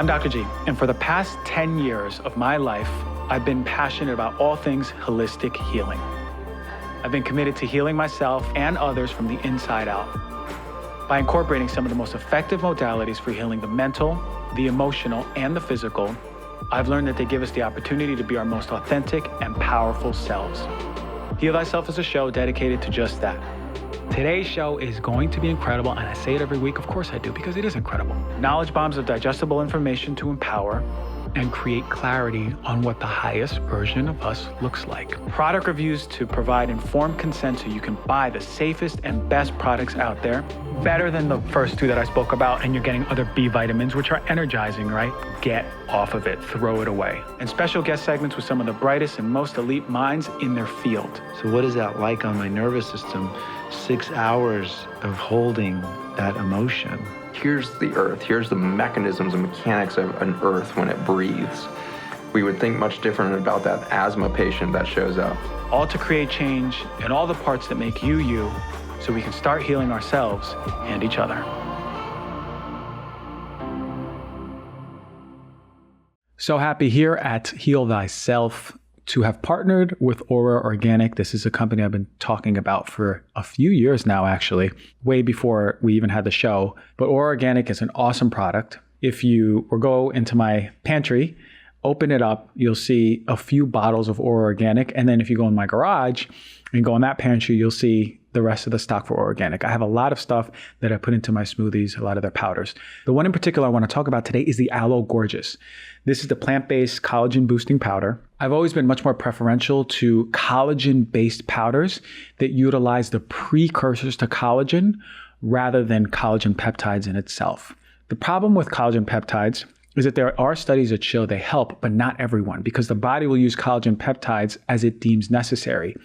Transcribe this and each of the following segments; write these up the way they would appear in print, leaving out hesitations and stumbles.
I'm Dr. G, and for the past 10 years of my life, I've been passionate about all things holistic healing. I've been committed to healing myself and others from the inside out by incorporating some of the most effective modalities for healing the mental, the emotional, and the physical. I've learned that they give us the opportunity to be our most authentic and powerful selves. Heal Thyself is a show dedicated to just that. Today's show is going to be incredible, and I say it every week, of course I do, because it is incredible. Knowledge bombs of digestible information to empower and create clarity on what the highest version of us looks like. Product reviews to provide informed consent so you can buy the safest and best products out there. Better than the first two that I spoke about, and you're getting other B vitamins, which are energizing, right? Get off of it, throw it away. And special guest segments with some of the brightest and most elite minds in their field. So what is that like on my nervous system? 6 hours of holding that emotion. Here's the earth. Here's the mechanisms and mechanics of an earth when it breathes. We would think much different about that asthma patient that shows up. All to create change in all the parts that make you, you, so we can start healing ourselves and each other. So happy here at Heal Thyself to have partnered with Aura Organic. This is a company I've been talking about for a few years now, actually, way before we even had the show. But Aura Organic is an awesome product. If you go into my pantry, open it up, you'll see a few bottles of Aura Organic. And then if you go in my garage and go in that pantry, you'll see the rest of the stock for Aura Organic. I have a lot of stuff that I put into my smoothies, a lot of their powders. The one in particular I want to talk about today is the Aloe Gorgeous. This is the plant-based collagen boosting powder. I've always been much more preferential to collagen-based powders that utilize the precursors to collagen rather than collagen peptides in itself. The problem with collagen peptides is that there are studies that show they help, but not everyone, because the body will use collagen peptides as it deems necessary.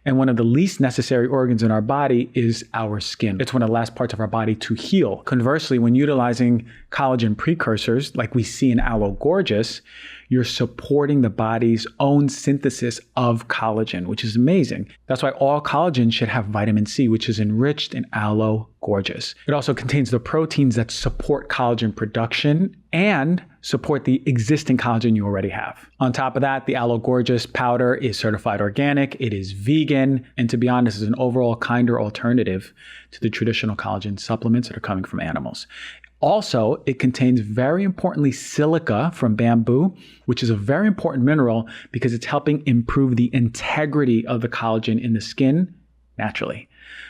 And one of the least necessary organs in our body is our skin. It's one of the last parts of our body to heal. Conversely, when utilizing collagen precursors, like we see in Aloe Gorgeous, you're supporting the body's own synthesis of collagen, which is amazing. That's why all collagen should have vitamin C, which is enriched in Aloe Gorgeous. It also contains the proteins that support collagen production and support the existing collagen you already have. On top of that, the Aloe Gorgeous powder is certified organic, it is vegan, and to be honest, is an overall kinder alternative to the traditional collagen supplements that are coming from animals. Also, it contains, very importantly, silica from bamboo, which is a very important mineral because it's helping improve the integrity of the collagen in the skin naturally.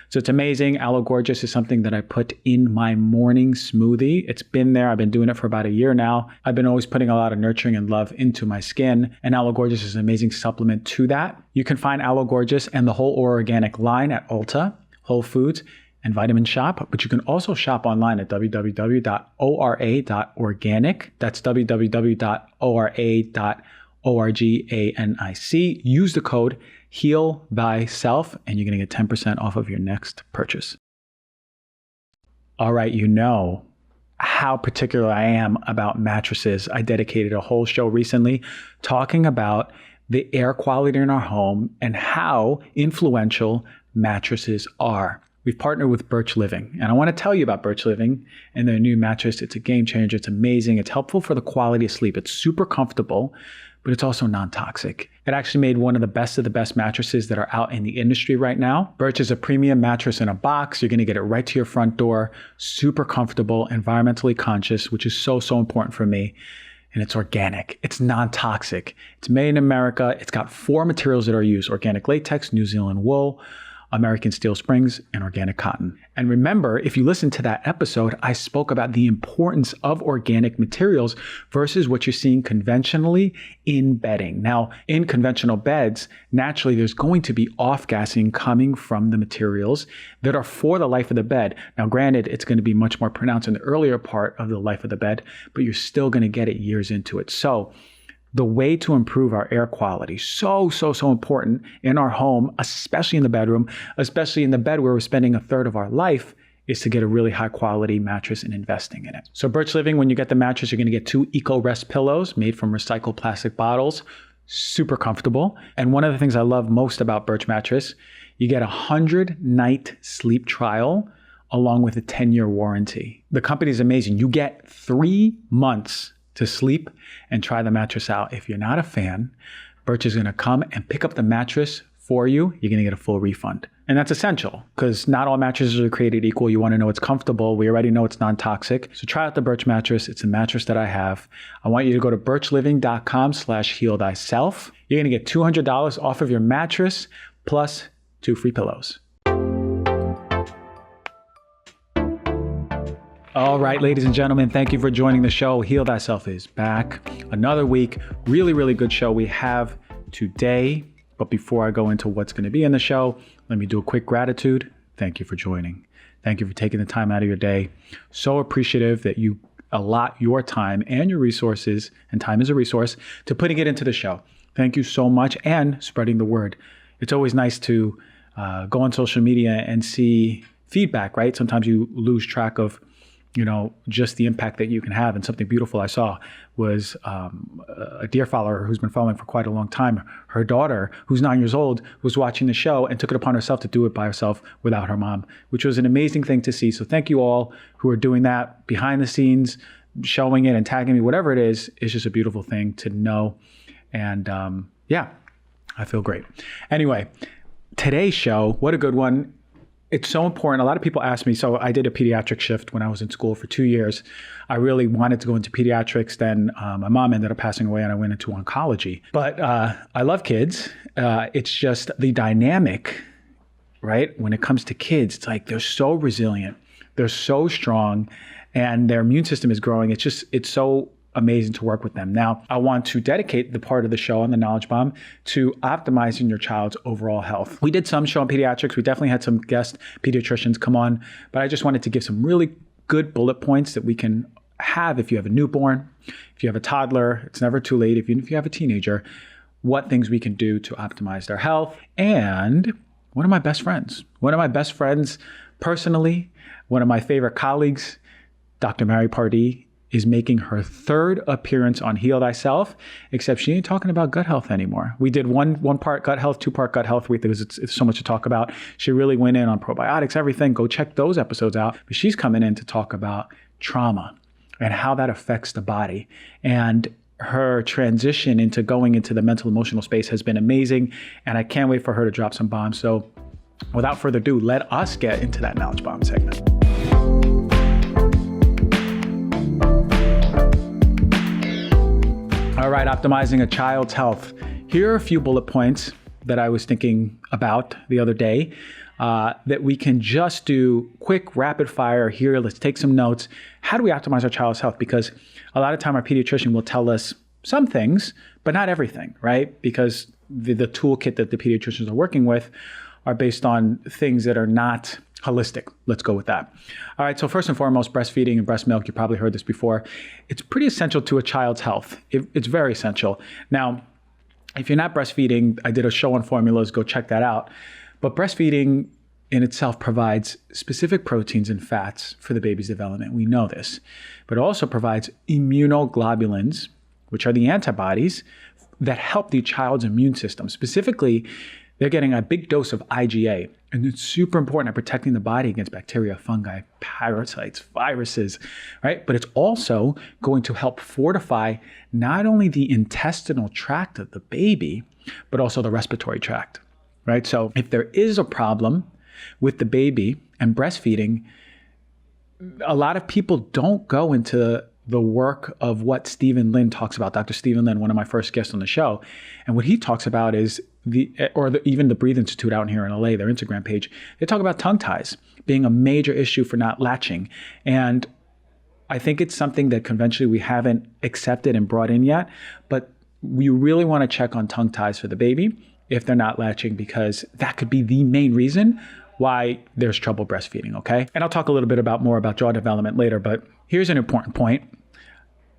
So it's amazing. Aloe Gorgeous is something that I put in my morning smoothie. It's been there. I've been doing it for about a year now. I've been always putting a lot of nurturing and love into my skin, and Aloe Gorgeous is an amazing supplement to that. You can find Aloe Gorgeous and the whole Aura Organic line at Ulta, Whole Foods, and Vitamin Shop, but you can also shop online at www.ora.organic. That's www.ora.organic. Use the code Heal Thyself, and you're going to get 10% off of your next purchase. All right, you know how particular I am about mattresses. I dedicated a whole show recently talking about the air quality in our home and how influential mattresses are. We've partnered with Birch Living, and I want to tell you about Birch Living and their new mattress. It's a game changer. It's amazing. It's helpful for the quality of sleep. It's super comfortable, but it's also non-toxic. It actually made one of the best mattresses that are out in the industry right now. Birch is a premium mattress in a box. You're going to get it right to your front door. Super comfortable, environmentally conscious, which is so important for me. And it's organic. It's non-toxic. It's made in America. It's got 4 materials that are used: organic latex, New Zealand wool, American steel springs, and organic cotton. And remember, if you listen to that episode, I spoke about the importance of organic materials versus what you're seeing conventionally in bedding. Now, in conventional beds, naturally, there's going to be off-gassing coming from the materials that are for the life of the bed. Now, granted, it's going to be much more pronounced in the earlier part of the life of the bed, but you're still going to get it years into it. So the way to improve our air quality, so important in our home, especially in the bedroom, especially in the bed where we're spending a third of our life, is to get a really high quality mattress and investing in it. So Birch Living, when you get the mattress, you're going to get 2 Eco Rest pillows made from recycled plastic bottles, super comfortable. And one of the things I love most about Birch mattress, you get a 100-night sleep trial along with a 10-year warranty. The company is amazing. You get 3 months to sleep and try the mattress out. If you're not a fan, Birch is going to come and pick up the mattress for you. You're going to get a full refund. And that's essential because not all mattresses are created equal. You want to know it's comfortable. We already know it's non-toxic. So try out the Birch mattress. It's a mattress that I have. I want you to go to birchliving.com/healthyself. You're going to get $200 off of your mattress plus 2 free pillows. All right, ladies and gentlemen, thank you for joining the show. Heal Thyself is back. Another week, really, really good show we have today. But before I go into what's going to be in the show, let me do a quick gratitude. Thank you for joining. Thank you for taking the time out of your day. So appreciative that you allot your time and your resources, and time is a resource, to putting it into the show. Thank you so much, and spreading the word. It's always nice to go on social media and see feedback, right? Sometimes you lose track of just the impact that you can have. And something beautiful I saw was a dear follower who's been following for quite a long time. Her daughter, who's 9 years old, was watching the show and took it upon herself to do it by herself without her mom, which was an amazing thing to see. So thank you all who are doing that behind the scenes, showing it and tagging me, whatever it is. It's just a beautiful thing to know. And I feel great. Anyway, today's show, what a good one. It's so important. A lot of people ask me, so I did a pediatric shift when I was in school for 2 years. I really wanted to go into pediatrics. Then my mom ended up passing away and I went into oncology. But I love kids. It's just the dynamic, right? When it comes to kids, it's like they're so resilient. They're so strong and their immune system is growing. It's so amazing to work with them. Now, I want to dedicate the part of the show on the Knowledge Bomb to optimizing your child's overall health. We did some show on pediatrics. We definitely had some guest pediatricians come on, but I just wanted to give some really good bullet points that we can have if you have a newborn, if you have a toddler. It's never too late. Even if you have a teenager, what things we can do to optimize their health. And one of my best friends personally, one of my favorite colleagues, Dr. Pardee, is making her 3rd appearance on Heal Thyself, except she ain't talking about gut health anymore. We did one part gut health, 2-part gut health because it's so much to talk about. She really went in on probiotics, everything. Go check those episodes out. But she's coming in to talk about trauma and how that affects the body. And her transition into going into the mental emotional space has been amazing. And I can't wait for her to drop some bombs. So without further ado, let us get into that Knowledge Bomb segment. All right, optimizing a child's health. Here are a few bullet points that I was thinking about the other day that we can just do quick rapid fire here. Let's take some notes. How do we optimize our child's health? Because a lot of time our pediatrician will tell us some things, but not everything, right? Because the toolkit that the pediatricians are working with are based on things that are not holistic. Let's go with that. All right. So first and foremost, breastfeeding and breast milk. You probably heard this before. It's pretty essential to a child's health. It's very essential. Now, if you're not breastfeeding, I did a show on formulas. Go check that out. But breastfeeding in itself provides specific proteins and fats for the baby's development. We know this. But it also provides immunoglobulins, which are the antibodies that help the child's immune system. Specifically, they're getting a big dose of IgA, and it's super important at protecting the body against bacteria, fungi, parasites, viruses, right? But it's also going to help fortify not only the intestinal tract of the baby, but also the respiratory tract, right? So if there is a problem with the baby and breastfeeding, a lot of people don't go into the work of what Stephen Lin talks about. Dr. Stephen Lin, one of my first guests on the show. And what he talks about is even the Breathe Institute out here in LA, their Instagram page, they talk about tongue ties being a major issue for not latching. And I think it's something that conventionally we haven't accepted and brought in yet, but we really want to check on tongue ties for the baby if they're not latching, because that could be the main reason why there's trouble breastfeeding, okay? And I'll talk a little bit more about jaw development later, but here's an important point.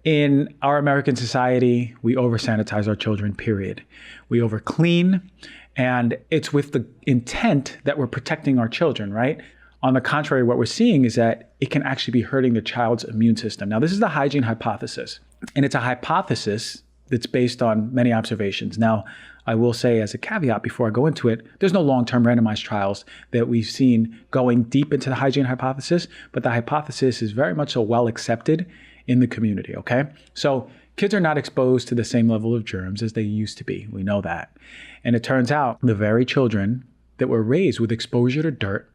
In our American society, we over-sanitize our children, period. We over-clean, and it's with the intent that we're protecting our children, right? On the contrary, what we're seeing is that it can actually be hurting the child's immune system. Now, this is the hygiene hypothesis, and it's a hypothesis that's based on many observations. Now, I will say as a caveat before I go into it, there's no long-term randomized trials that we've seen going deep into the hygiene hypothesis, but the hypothesis is very much so well accepted in the community, okay? So kids are not exposed to the same level of germs as they used to be. We know that. And it turns out the very children that were raised with exposure to dirt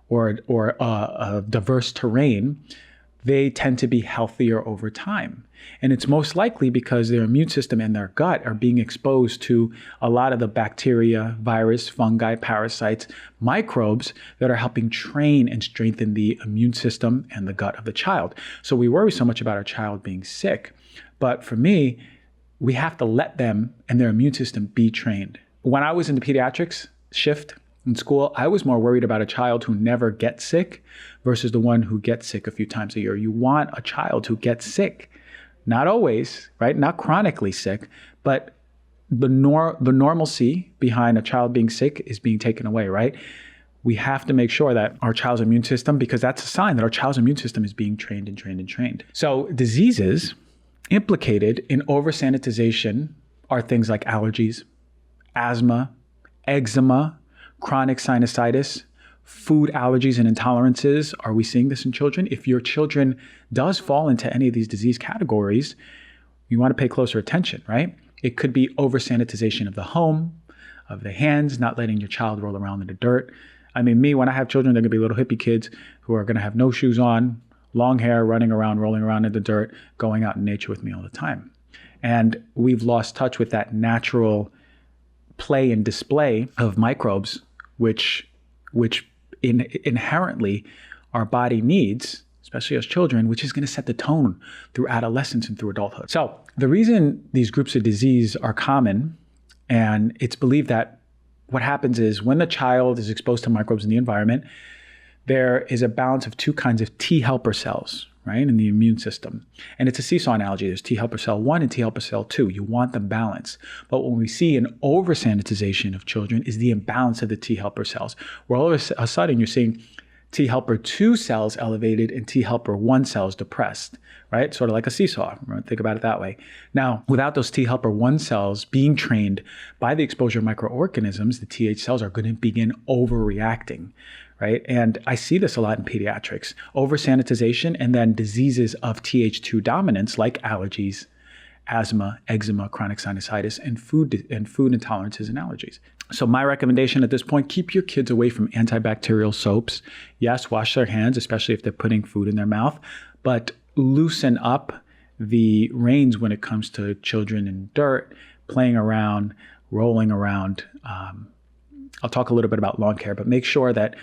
or a diverse terrain, they tend to be healthier over time. And it's most likely because their immune system and their gut are being exposed to a lot of the bacteria, virus, fungi, parasites, microbes that are helping train and strengthen the immune system and the gut of the child. So we worry so much about our child being sick. But for me, we have to let them and their immune system be trained. When I was in the pediatrics shift in school, I was more worried about a child who never gets sick versus the one who gets sick a few times a year. You want a child who gets sick. Not always, right? Not chronically sick, but the normalcy behind a child being sick is being taken away, right? We have to make sure that our child's immune system, because that's a sign that our child's immune system is being trained and trained and trained. So diseases implicated in oversanitization are things like allergies, asthma, eczema, chronic sinusitis, food allergies and intolerances. Are we seeing this in children? If your children does fall into any of these disease categories, you want to pay closer attention, right? It could be oversanitization of the home, of the hands, not letting your child roll around in the dirt. I mean, when I have children, they're going to be little hippie kids who are going to have no shoes on, long hair, running around, rolling around in the dirt, going out in nature with me all the time. And we've lost touch with that natural play and display of microbes, which inherently our body needs, especially as children, which is going to set the tone through adolescence and through adulthood. So the reason these groups of disease are common, and it's believed that what happens is when the child is exposed to microbes in the environment, there is a balance of two kinds of T helper cells, right, in the immune system. And it's a seesaw analogy. There's T helper cell 1 and T helper cell 2. You want them balanced. But when we see an oversanitization of children is the imbalance of the T helper cells, where all of a sudden you're seeing T helper 2 cells elevated and T helper 1 cells depressed, right? Sort of like a seesaw. Right? Think about it that way. Now, without those T helper 1 cells being trained by the exposure of microorganisms, the TH cells are going to begin overreacting, right? And I see this a lot in pediatrics. Oversanitization and then diseases of Th2 dominance like allergies, asthma, eczema, chronic sinusitis, and food intolerances and allergies. So my recommendation at this point, keep your kids away from antibacterial soaps. Yes, wash their hands, especially if they're putting food in their mouth, but loosen up the reins when it comes to children in dirt, playing around, rolling around. I'll talk a little bit about lawn care, but make sure that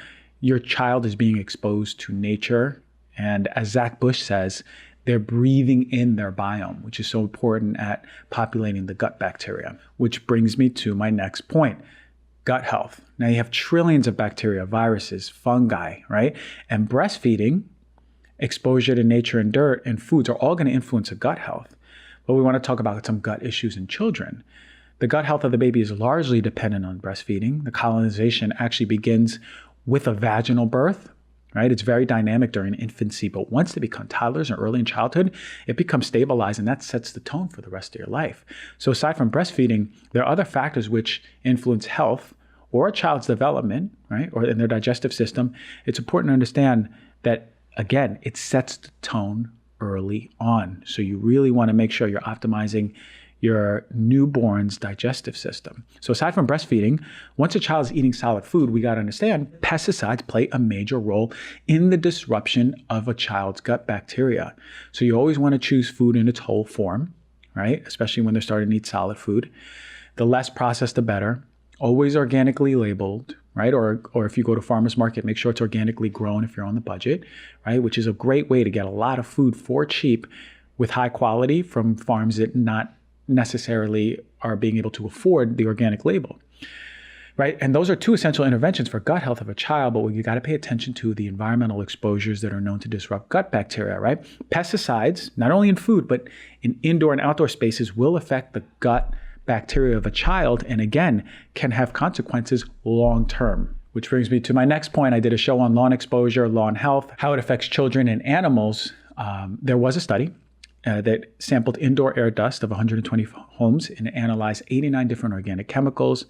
your child is being exposed to nature. And as Zach Bush says, they're breathing in their biome, which is so important at populating the gut bacteria, which brings me to my next point, gut health. Now you have trillions of bacteria, viruses, fungi, right? And breastfeeding, exposure to nature and dirt and foods are all going to influence a gut health. But we want to talk about some gut issues in children. The gut health of the baby is largely dependent on breastfeeding. The colonization actually begins with a vaginal birth, right? It's very dynamic during infancy, but once they become toddlers or early in childhood, it becomes stabilized and that sets the tone for the rest of your life. So aside from breastfeeding, there are other factors which influence health or a child's development, right? Or in their digestive system. It's important to understand that, again, it sets the tone early on. So you really want to make sure you're optimizing your newborn's digestive system. So aside from breastfeeding, once a child is eating solid food, we got to understand pesticides play a major role in the disruption of a child's gut bacteria. So you always want to choose food in its whole form, right? Especially when they're starting to eat solid food. The less processed, the better. Always organically labeled, right? Or if you go to farmer's market, make sure it's organically grown if you're on the budget, right? Which is a great way to get a lot of food for cheap with high quality from farms that not necessarily are being able to afford the organic label, right? And those are two essential interventions for gut health of a child, but you got to pay attention to the environmental exposures that are known to disrupt gut bacteria, right? Pesticides, not only in food, but in indoor and outdoor spaces will affect the gut bacteria of a child, and again, can have consequences long-term. Which brings me to my next point. I did a show on lawn exposure, lawn health, how it affects children and animals. There was a study that sampled indoor air dust of 120 homes and analyzed 89 different organic chemicals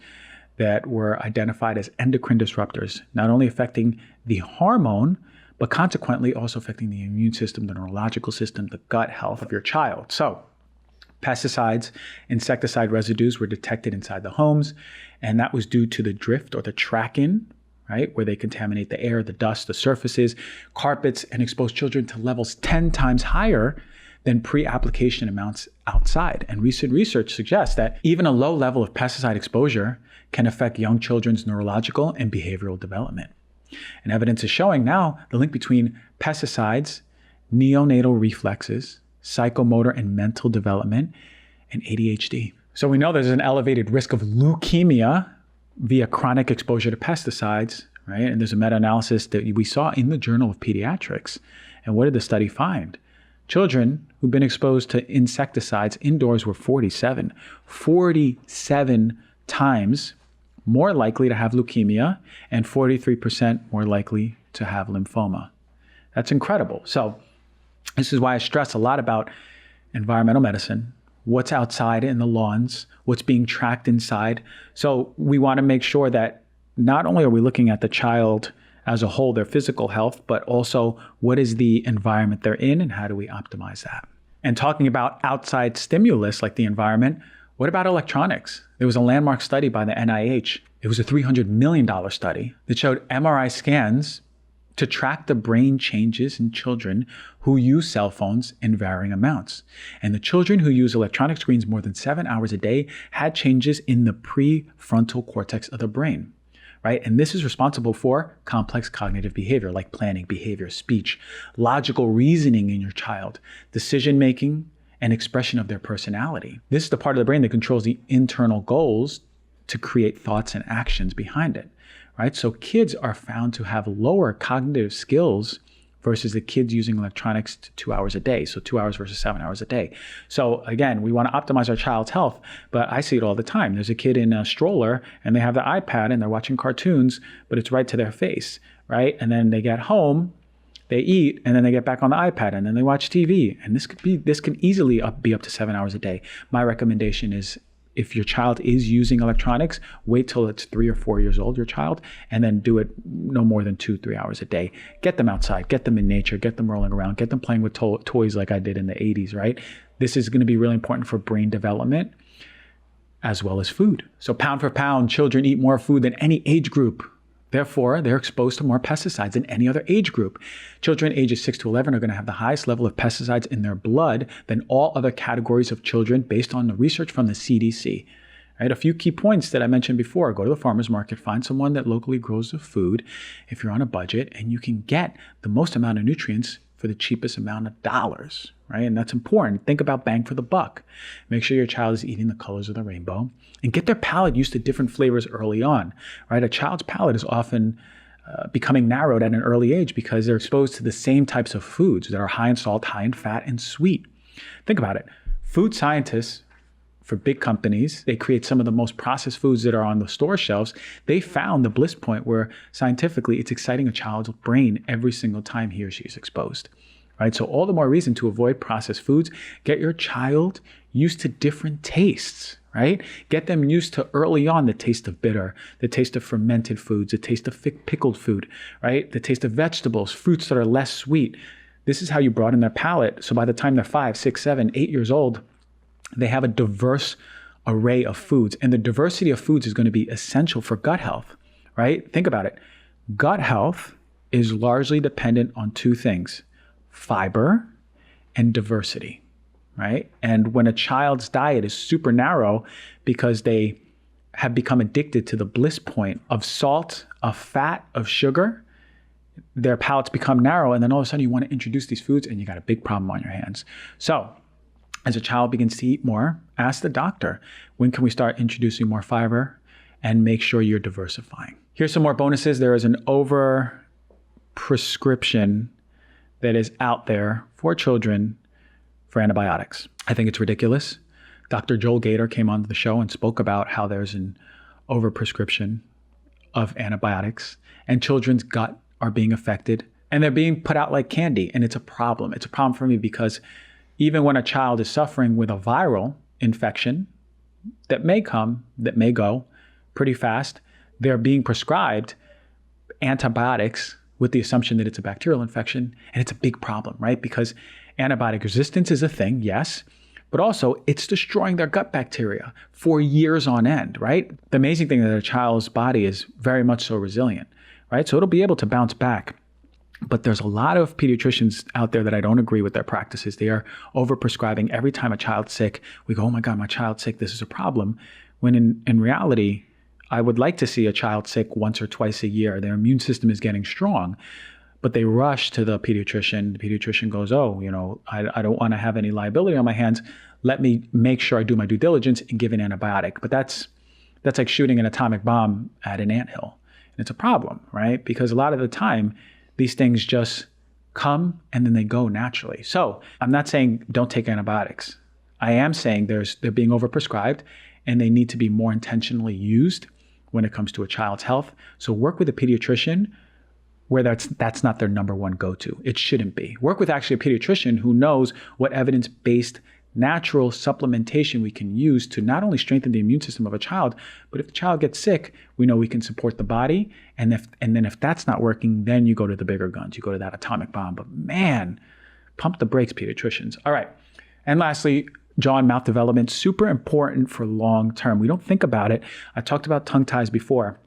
that were identified as endocrine disruptors, not only affecting the hormone, but consequently also affecting the immune system, the neurological system, the gut health of your child. So pesticides, insecticide residues were detected inside the homes, and that was due to the drift or the track-in, right, where they contaminate the air, the dust, the surfaces, carpets, and expose children to levels 10 times higher than pre-application amounts outside. And recent research suggests that even a low level of pesticide exposure can affect young children's neurological and behavioral development. And evidence is showing now the link between pesticides, neonatal reflexes, psychomotor and mental development, and ADHD. So we know there's an elevated risk of leukemia via chronic exposure to pesticides, right? And there's a meta-analysis that we saw in the Journal of Pediatrics. And what did the study find? Children who've been exposed to insecticides indoors were 47 times more likely to have leukemia and 43% more likely to have lymphoma. That's incredible. So this is why I stress a lot about environmental medicine, what's outside in the lawns, what's being tracked inside. So we want to make sure that not only are we looking at the child as a whole, their physical health, but also what is the environment they're in and how do we optimize that? And talking about outside stimulus like the environment, what about electronics? There was a landmark study by the NIH. It was a $300 million study that showed MRI scans to track the brain changes in children who use cell phones in varying amounts. And the children who use electronic screens more than 7 hours a day had changes in the prefrontal cortex of the brain, right? And this is responsible for complex cognitive behavior like planning, behavior, speech, logical reasoning in your child, decision-making, and expression of their personality. This is the part of the brain that controls the internal goals to create thoughts and actions behind it, right? So kids are found to have lower cognitive skills versus the kids using electronics 2 hours a day. So 2 hours versus 7 hours a day. So again, we want to optimize our child's health, but I see it all the time. There's a kid in a stroller and they have the iPad and they're watching cartoons, but it's right to their face, right? And then they get home, they eat, and then they get back on the iPad and then they watch TV. And this can easily be up to 7 hours a day. My recommendation is if your child is using electronics, wait till it's 3 or 4 years old, your child, and then do it no more than 2-3 hours a day. Get them outside, get them in nature, get them rolling around, get them playing with toys like I did in the 80s, right? This is going to be really important for brain development as well as food. So pound for pound, children eat more food than any age group. Therefore, they're exposed to more pesticides than any other age group. Children ages 6 to 11 are going to have the highest level of pesticides in their blood than all other categories of children based on the research from the CDC. Right? A few key points that I mentioned before. Go to the farmer's market, find someone that locally grows the food if you're on a budget, and you can get the most amount of nutrients for the cheapest amount of dollars, right? And that's important. Think about bang for the buck. Make sure your child is eating the colors of the rainbow and get their palate used to different flavors early on, right? A child's palate is often becoming narrowed at an early age because they're exposed to the same types of foods that are high in salt, high in fat, and sweet. Think about it. Food scientists for big companies, they create some of the most processed foods that are on the store shelves. They found the bliss point where scientifically it's exciting a child's brain every single time he or she is exposed, right? So all the more reason to avoid processed foods. Get your child used to different tastes, right? Get them used to early on the taste of bitter, the taste of fermented foods, the taste of pickled food, right? The taste of vegetables, fruits that are less sweet. This is how you broaden their palate. So by the time they're 5, 6, 7, 8 years old, they have a diverse array of foods. And the diversity of foods is going to be essential for gut health, right? Think about it. Gut health is largely dependent on two things: fiber and diversity, right? And when a child's diet is super narrow because they have become addicted to the bliss point of salt, of fat, of sugar, their palates become narrow. And then all of a sudden you want to introduce these foods and you got a big problem on your hands. So as a child begins to eat more, ask the doctor, when can we start introducing more fiber, and make sure you're diversifying. Here's some more bonuses. There is an over prescription that is out there for children for antibiotics. I think it's ridiculous. Dr. Joel Gator came on the show and spoke about how there's an overprescription of antibiotics and children's gut are being affected and they're being put out like candy. And it's a problem. It's a problem for me because even when a child is suffering with a viral infection that may come, that may go pretty fast, they're being prescribed antibiotics with the assumption that it's a bacterial infection, and it's a big problem, right? Because antibiotic resistance is a thing, yes, but also it's destroying their gut bacteria for years on end, right? The amazing thing is that a child's body is very much so resilient, right? So it'll be able to bounce back. But there's a lot of pediatricians out there that I don't agree with their practices. They are overprescribing. Every time a child's sick, we go, oh my God, my child's sick, this is a problem. When in reality, I would like to see a child sick once or twice a year. Their immune system is getting strong. But they rush to the pediatrician. The pediatrician goes, oh, I don't want to have any liability on my hands. Let me make sure I do my due diligence and give an antibiotic. But that's like shooting an atomic bomb at an anthill. And it's a problem, right? Because a lot of the time, these things just come and then they go naturally. So I'm not saying don't take antibiotics. I am saying they're being overprescribed and they need to be more intentionally used when it comes to a child's health. So work with a pediatrician where that's not their number one go-to. It shouldn't be. Work with actually a pediatrician who knows what evidence-based natural supplementation we can use to not only strengthen the immune system of a child, but if the child gets sick, we know we can support the body. And then if that's not working, then you go to the bigger guns. You go to that atomic bomb. But man, pump the brakes, pediatricians. All right. And lastly, jaw and mouth development, super important for long term. We don't think about it. I talked about tongue ties before.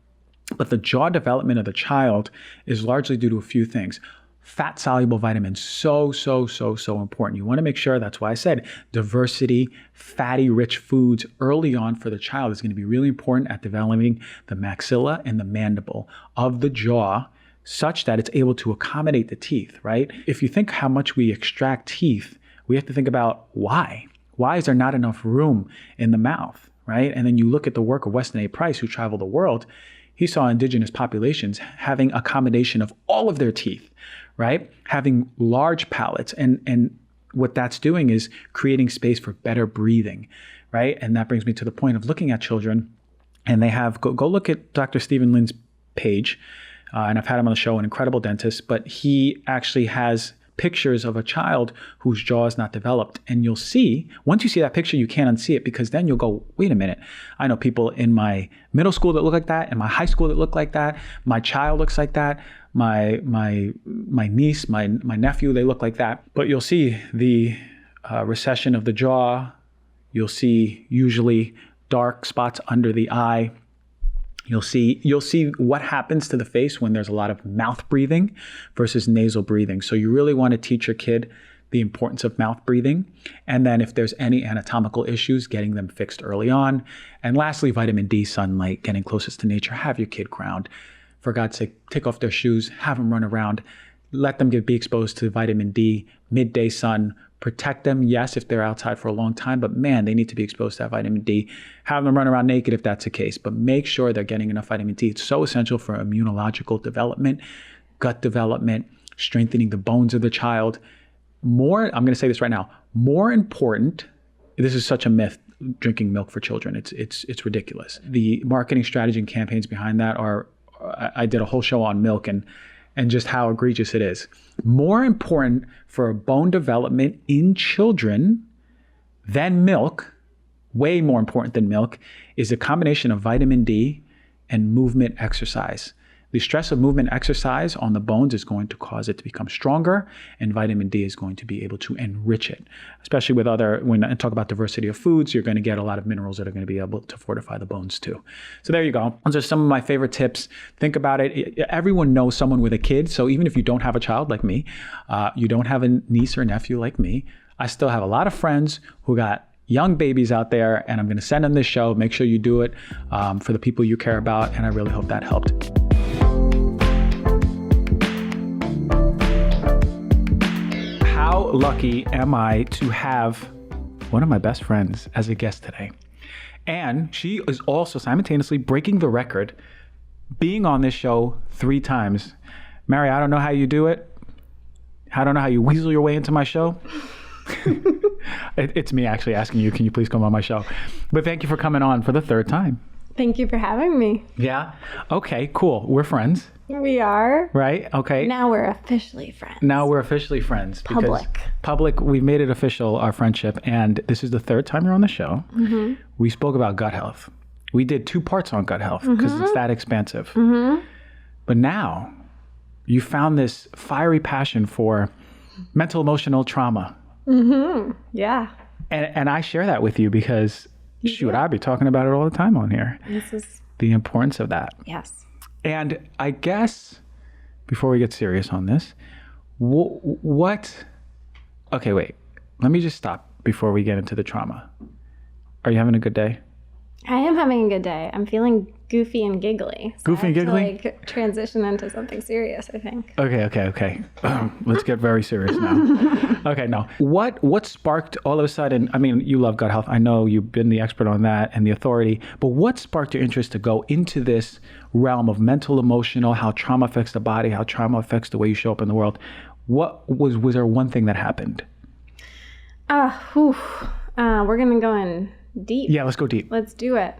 But the jaw development of the child is largely due to a few things. Fat-soluble vitamins, so important. You want to make sure, that's why I said diversity, fatty-rich foods early on for the child is going to be really important at developing the maxilla and the mandible of the jaw such that it's able to accommodate the teeth, right? If you think how much we extract teeth, we have to think about why. Why is there not enough room in the mouth, right? And then you look at the work of Weston A. Price, who traveled the world. He saw indigenous populations having accommodation of all of their teeth, right? Having large palates. And what that's doing is creating space for better breathing, right? And that brings me to the point of looking at children. And they have, go look at Dr. Stephen Lynn's page. And I've had him on the show, an incredible dentist, but he actually has pictures of a child whose jaw is not developed. And you'll see, once you see that picture, you can't unsee it, because then you'll go, wait a minute. I know people in my middle school that look like that, in my high school that look like that. My child looks like that. My niece, my nephew, they look like that. But you'll see the recession of the jaw. You'll see usually dark spots under the eye. You'll see what happens to the face when there's a lot of mouth breathing versus nasal breathing. So you really want to teach your kid the importance of mouth breathing. And then if there's any anatomical issues, getting them fixed early on. And lastly, vitamin D, sunlight, getting closest to nature. Have your kid ground. For God's sake, take off their shoes, have them run around, let them be exposed to vitamin D, midday sun. Protect them, yes, if they're outside for a long time, but man, they need to be exposed to that vitamin D. Have them run around naked if that's the case, but make sure they're getting enough vitamin D. It's so essential for immunological development, gut development, strengthening the bones of the child. I'm going to say this right now, more important, this is such a myth, drinking milk for children. It's ridiculous. The marketing strategy and campaigns behind that I did a whole show on milk and just how egregious it is. More important for bone development in children than milk, way more important than milk, is a combination of vitamin D and movement exercise. The stress of movement exercise on the bones is going to cause it to become stronger, and vitamin D is going to be able to enrich it. Especially with when I talk about diversity of foods, you're going to get a lot of minerals that are going to be able to fortify the bones too. So there you go. Those are some of my favorite tips. Think about it. Everyone knows someone with a kid. So even if you don't have a child like me, you don't have a niece or nephew like me, I still have a lot of friends who got young babies out there, and I'm going to send them this show. Make sure you do it for the people you care about, and I really hope that helped. How lucky am I to have one of my best friends as a guest today? And she is also simultaneously breaking the record, being on this show 3 times. Mary, I don't know how you do it. I don't know how you weasel your way into my show. It's me actually asking you, can you please come on my show? But thank you for coming on for the 3rd time. Thank you for having me. Yeah? Okay, cool. We're friends. We are. Right? Okay. Now we're officially friends. Public, we've made it official, our friendship. And this is the 3rd time you're on the show. Mm-hmm. We spoke about gut health. We did 2 parts on gut health because it's that expansive. Mm-hmm. But now you found this fiery passion for mental emotional trauma. Yeah. And I share that with you because, shoot, I'd be talking about it all the time on here. This is, The importance of that. yes. And I guess, before we get serious on this, okay, wait. Let me just stop before we get into the trauma. Are you having a good day? I am having a good day. I'm feeling goofy and giggly. So Goofy and I have giggly? to, like, transition into something serious, I think. Okay. Let's get very serious now. Okay, no. What sparked all of a sudden, I mean, you love gut health. I know you've been the expert on that and the authority, but what sparked your interest to go into this realm of mental, emotional, how trauma affects the body, how trauma affects the way you show up in the world? Was there one thing that happened? We're going to go in deep. Yeah, let's go deep. Let's do it.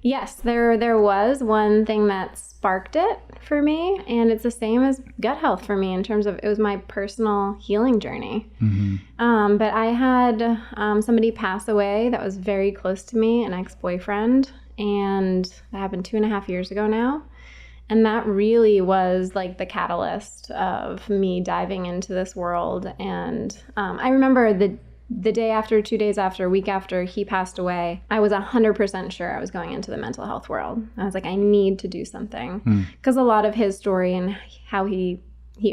Yes, there was one thing that sparked it for me, and it's the same as gut health for me in terms of it was my personal healing journey. But I had somebody pass away that was very close to me, an ex-boyfriend, and that happened 2.5 years ago now. And that really was like the catalyst of me diving into this world. And I remember the day after, 2 days after, a week after he passed away, I was 100% sure I was going into the mental health world. I was like, I need to do something. Because a lot of his story and how he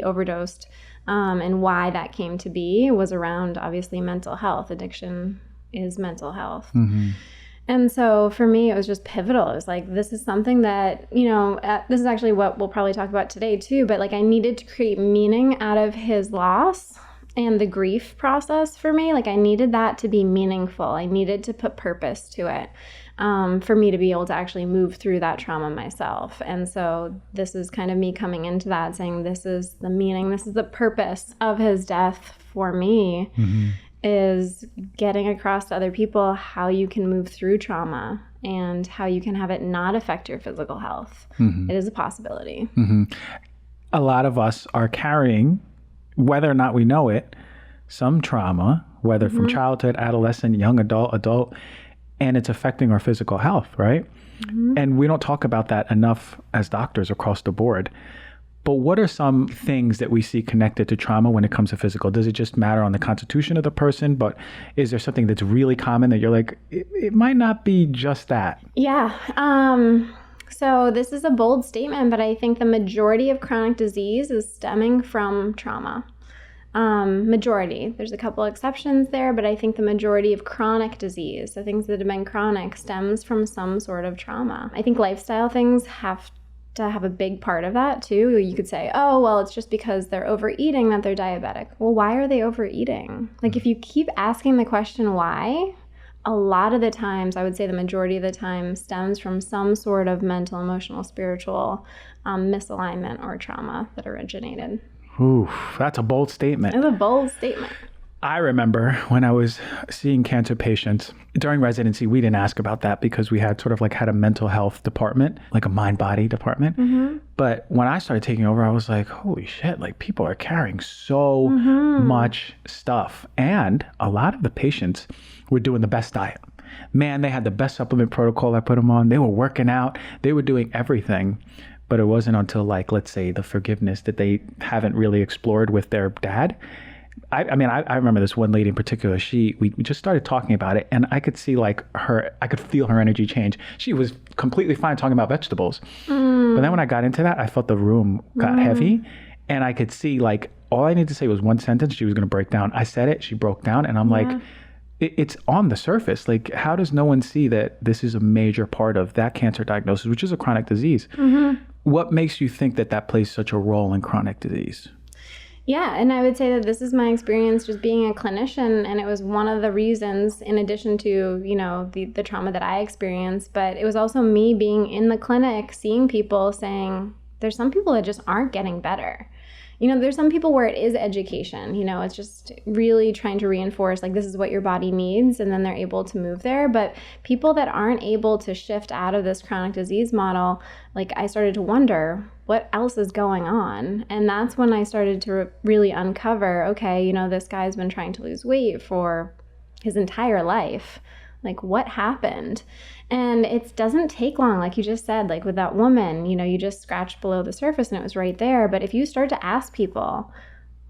overdosed and why that came to be was around, obviously, mental health. Addiction is mental health. And so for me, it was just pivotal. It was like, this is something that, this is actually what we'll probably talk about today too, but like I needed to create meaning out of his loss and the grief process for me. Like I needed that to be meaningful. I needed to put purpose to it for me to be able to actually move through that trauma myself. And so this is kind of me coming into that, saying this is the meaning, this is the purpose of his death for me. Is getting across to other people how you can move through trauma and how you can have it not affect your physical health. It is a possibility. A lot of us are carrying, whether or not we know it, some trauma, whether from childhood, adolescent, young adult, and it's affecting our physical health, right? And we don't talk about that enough as doctors across the board. But what are some things that we see connected to trauma when it comes to physical? Does it just matter on the constitution of the person? But is there something that's really common that you're like, it might not be just that? Yeah. So this is a bold statement, but I think the majority of chronic disease is stemming from trauma. Majority. There's a couple exceptions there, but I think the majority of chronic disease, so things that have been chronic, stems from some sort of trauma. I think lifestyle things have to have a big part of that too. You could say, oh, well, it's just because they're overeating that they're diabetic. Well, why are they overeating? Like if you keep asking the question why, a lot of the times, I would say the majority of the time, stems from some sort of mental, emotional, spiritual misalignment or trauma that originated. Ooh, that's a bold statement. It's a bold statement. I remember when I was seeing cancer patients during residency, we didn't ask about that because we had a mental health department, like a mind-body department. But when I started taking over, I was like, holy shit, like people are carrying so much stuff. And a lot of the patients were doing the best diet. Man, they had the best supplement protocol I put them on. They were working out. They were doing everything. But it wasn't until let's say the forgiveness that they haven't really explored with their dad. I remember this one lady in particular, we just started talking about it and I could see I could feel her energy change. She was completely fine talking about vegetables. But then when I got into that, I felt the room got heavy and I could see all I needed to say was one sentence. She was going to break down. I said it, she broke down and I'm like, it's on the surface. Like, how does no one see that this is a major part of that cancer diagnosis, which is a chronic disease? What makes you think that plays such a role in chronic disease? Yeah, and I would say that this is my experience just being a clinician, and it was one of the reasons, in addition to, the trauma that I experienced, but it was also me being in the clinic, seeing people saying, there's some people that just aren't getting better. There's some people where it is education, it's just really trying to reinforce, this is what your body needs, and then they're able to move there. But people that aren't able to shift out of this chronic disease model, I started to wonder, what else is going on? And that's when I started to really uncover, okay, this guy's been trying to lose weight for his entire life. Like, what happened? And it doesn't take long. Like you just said, like with that woman, you just scratched below the surface and it was right there. But if you start to ask people,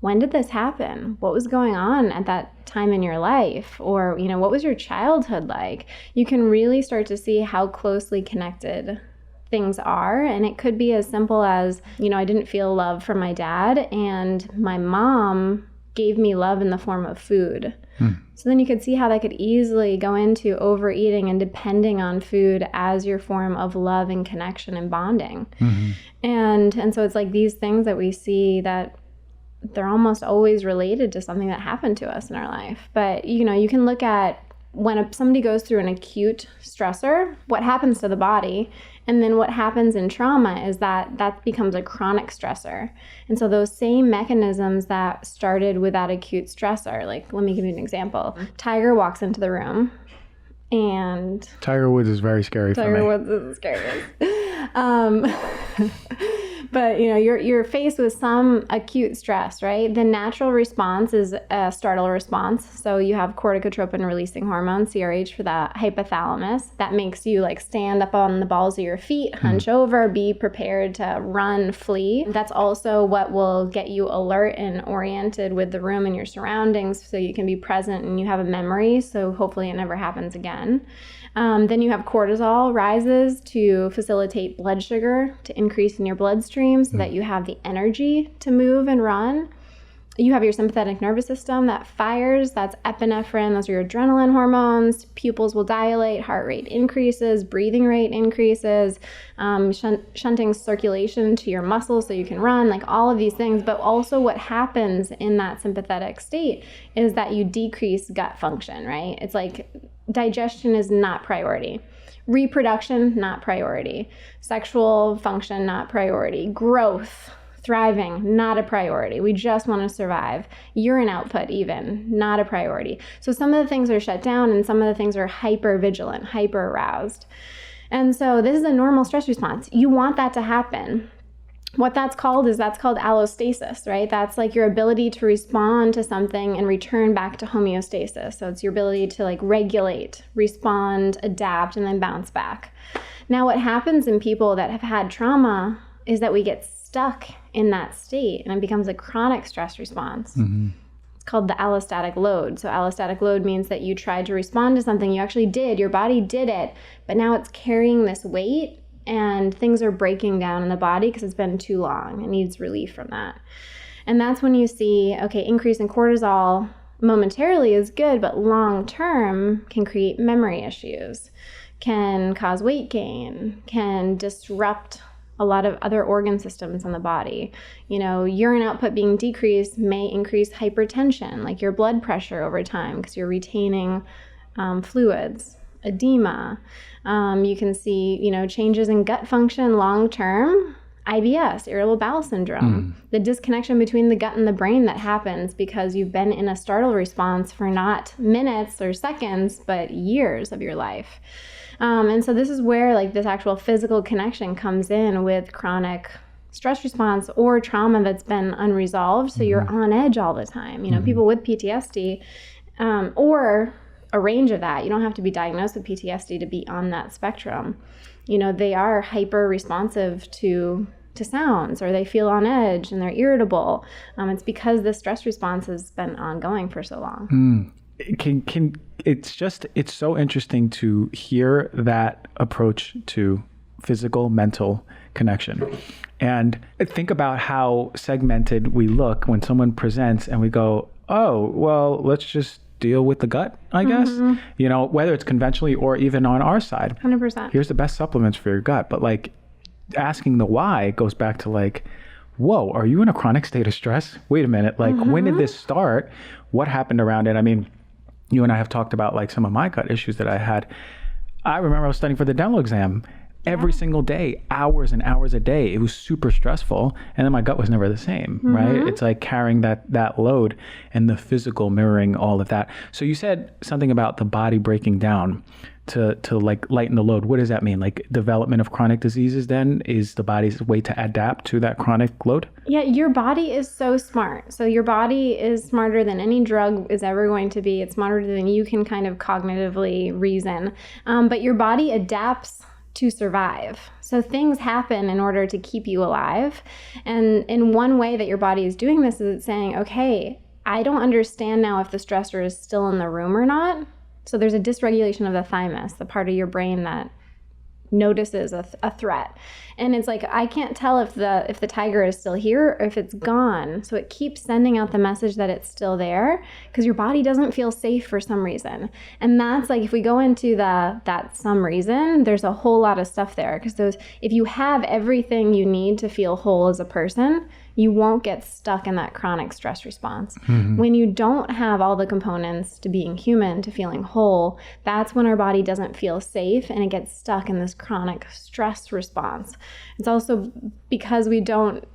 when did this happen? What was going on at that time in your life? Or, what was your childhood like? You can really start to see how closely connected things are. And it could be as simple as, I didn't feel love from my dad, and my mom gave me love in the form of food. So then you could see how that could easily go into overeating and depending on food as your form of love and connection and bonding. And so it's like these things that we see that they're almost always related to something that happened to us in our life. But, you can look at when somebody goes through an acute stressor, what happens to the body, and then what happens in trauma is that becomes a chronic stressor. And so those same mechanisms that started with that acute stressor, like, let me give you an example. Tiger walks into the room, and Tiger Woods is very scary for me. Tiger Woods is scary. But you're faced with some acute stress, right? The natural response is a startle response. So you have corticotropin releasing hormone, CRH, for the hypothalamus. That makes you like stand up on the balls of your feet, hunch over, be prepared to run, flee. That's also what will get you alert and oriented with the room and your surroundings, so you can be present and you have a memory. So hopefully it never happens again. Then you have cortisol rises to facilitate blood sugar to increase in your bloodstream so that you have the energy to move and run. You have your sympathetic nervous system that fires. That's epinephrine. Those are your adrenaline hormones. Pupils will dilate, heart rate increases, breathing rate increases, shunting circulation to your muscles so you can run, like all of these things. But also what happens in that sympathetic state is that you decrease gut function, right? It's like digestion is not priority. Reproduction, not priority. Sexual function, not priority. Growth, thriving, not a priority. We just want to survive. Urine output even, not a priority. So some of the things are shut down and some of the things are hyper vigilant, hyper aroused. And so this is a normal stress response. You want that to happen. What that's called allostasis, right? That's like your ability to respond to something and return back to homeostasis. So it's your ability to like regulate, respond, adapt, and then bounce back. Now what happens in people that have had trauma is that we get stuck in that state and it becomes a chronic stress response. It's called the allostatic load. So allostatic load means that you tried to respond to something, you actually did, your body did it, but now it's carrying this weight and things are breaking down in the body because it's been too long. It needs relief from that. And that's when you see, okay, increase in cortisol momentarily is good, but long term can create memory issues, can cause weight gain, can disrupt a lot of other organ systems in the body. Urine output being decreased may increase hypertension, like your blood pressure over time, because you're retaining fluids. Edema. You can see, changes in gut function long term. IBS, irritable bowel syndrome. The disconnection between the gut and the brain that happens because you've been in a startle response for not minutes or seconds, but years of your life. And so this is where like this actual physical connection comes in with chronic stress response or trauma that's been unresolved. So you're on edge all the time. People with PTSD or a range of that. You don't have to be diagnosed with PTSD to be on that spectrum. They are hyper responsive to sounds, or they feel on edge and they're irritable. It's because the stress response has been ongoing for so long. It's so interesting to hear that approach to physical, mental connection. And think about how segmented we look when someone presents and we go, oh, well, let's just deal with the gut, I guess, whether it's conventionally or even on our side. 100%. Here's the best supplements for your gut. But like asking the why goes back to like, whoa, are you in a chronic state of stress? Wait a minute. Like when did this start? What happened around it? I mean, you and I have talked about like some of my gut issues that I had. I remember I was studying for the dental exam every single day, hours and hours a day. It was super stressful. And then my gut was never the same, right? It's like carrying that load and the physical mirroring all of that. So you said something about the body breaking down to like lighten the load. What does that mean? Like development of chronic diseases then is the body's way to adapt to that chronic load? Yeah, your body is so smart. So your body is smarter than any drug is ever going to be. It's smarter than you can kind of cognitively reason. But your body adapts to survive. So things happen in order to keep you alive. And in one way that your body is doing this is it's saying, okay, I don't understand now if the stressor is still in the room or not. So there's a dysregulation of the thymus, the part of your brain that notices a threat. And it's like, I can't tell if the tiger is still here or if it's gone. So it keeps sending out the message that it's still there because your body doesn't feel safe for some reason. And that's like, if we go into that some reason, there's a whole lot of stuff there because if you have everything you need to feel whole as a person, you won't get stuck in that chronic stress response. When you don't have all the components to being human, to feeling whole, that's when our body doesn't feel safe and it gets stuck in this chronic stress response. It's also because we don't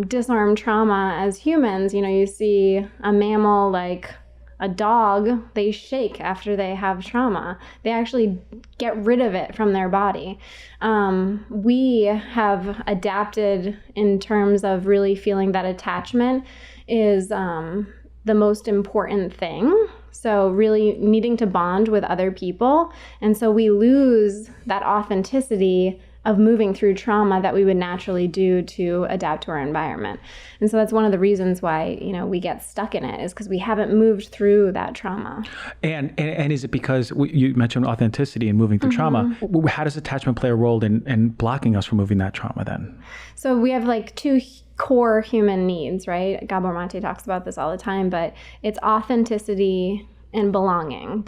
disarm trauma as humans. You know, you see a mammal like a dog, they shake after they have trauma. They actually get rid of it from their body. We have adapted in terms of really feeling that attachment is the most important thing. So really needing to bond with other people. And so we lose that authenticity of moving through trauma that we would naturally do to adapt to our environment. And so that's one of the reasons why, you know, we get stuck in it is because we haven't moved through that trauma. And is it because you mentioned authenticity and moving through trauma? How does attachment play a role in blocking us from moving that trauma then? So we have like two core human needs, right? Gabor Mate talks about this all the time, but it's authenticity and belonging,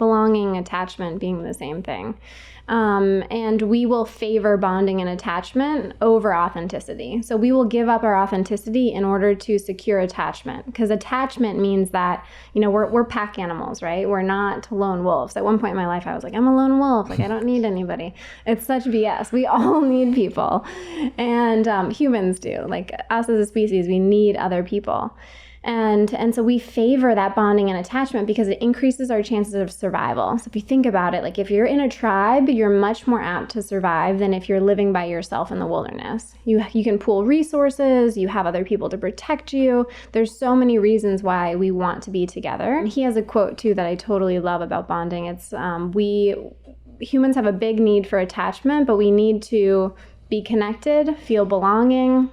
attachment being the same thing. And we will favor bonding and attachment over authenticity. So we will give up our authenticity in order to secure attachment, because attachment means that, you know, we're pack animals, right? We're not lone wolves. At one point in my life, I was like, I'm a lone wolf. Like, I don't need anybody. It's such BS. We all need people. And humans do. Like, us as a species, we need other people. And so we favor that bonding and attachment because it increases our chances of survival. So if you think about it, like if you're in a tribe, you're much more apt to survive than if you're living by yourself in the wilderness. You can pool resources, you have other people to protect you. There's so many reasons why we want to be together. And he has a quote too that I totally love about bonding. It's humans have a big need for attachment, but we need to be connected, feel belonging,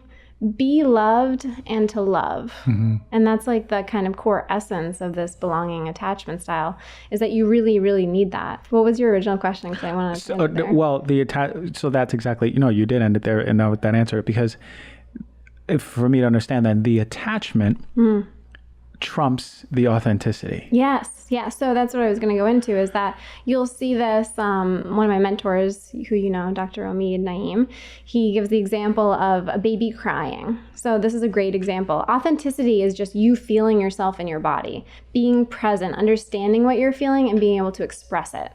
be loved, and to love. And that's like the kind of core essence of this belonging attachment style, is that you really, really need that. What was your original question? Because I wanted to end it there. Well, so that's exactly, you did end it there, and that answered it, because for me to understand that the attachment trumps the authenticity. Yes. Yeah. So that's what I was going to go into, is that you'll see this, one of my mentors, who you know, Dr. Omid Naeem, he gives the example of a baby crying. So this is a great example. Authenticity is just you feeling yourself in your body, being present, understanding what you're feeling, and being able to express it.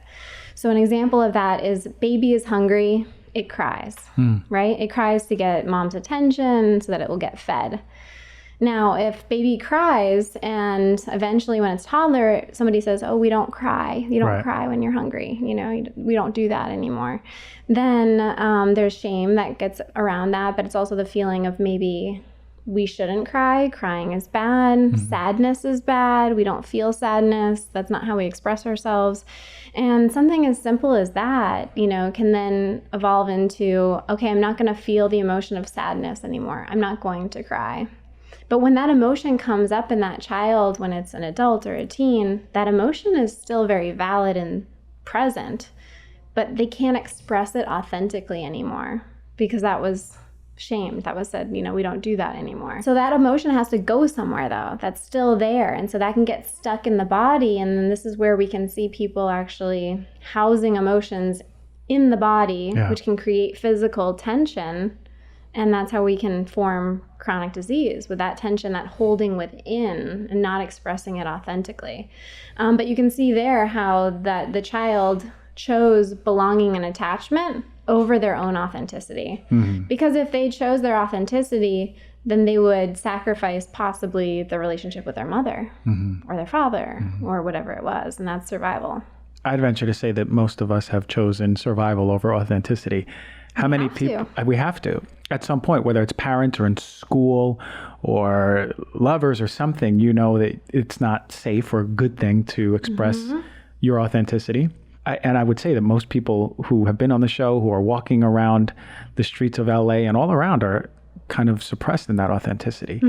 So an example of that is baby is hungry, it cries, right? It cries to get mom's attention so that it will get fed. Now, if baby cries and eventually when it's toddler, somebody says, oh, we don't cry. You don't cry when you're hungry. You know, we don't do that anymore. Then there's shame that gets around that, but it's also the feeling of maybe we shouldn't cry. Crying is bad. Sadness is bad. We don't feel sadness. That's not how we express ourselves. And something as simple as that, can then evolve into, okay, I'm not going to feel the emotion of sadness anymore. I'm not going to cry. But when that emotion comes up in that child, when it's an adult or a teen, that emotion is still very valid and present, but they can't express it authentically anymore because that was shamed. That was said, we don't do that anymore. So that emotion has to go somewhere though. That's still there. And so that can get stuck in the body. And then this is where we can see people actually housing emotions in the body, which can create physical tension. And that's how we can form chronic disease, with that tension, that holding within and not expressing it authentically. But you can see there how that the child chose belonging and attachment over their own authenticity. Because if they chose their authenticity, then they would sacrifice possibly the relationship with their mother or their father or whatever it was. And that's survival. I'd venture to say that most of us have chosen survival over authenticity. How many people? We have to. At some point, whether it's parents or in school or lovers or something, you know that it's not safe or a good thing to express your authenticity. And I would say that most people who have been on the show, who are walking around the streets of LA and all around, are kind of suppressed in that authenticity.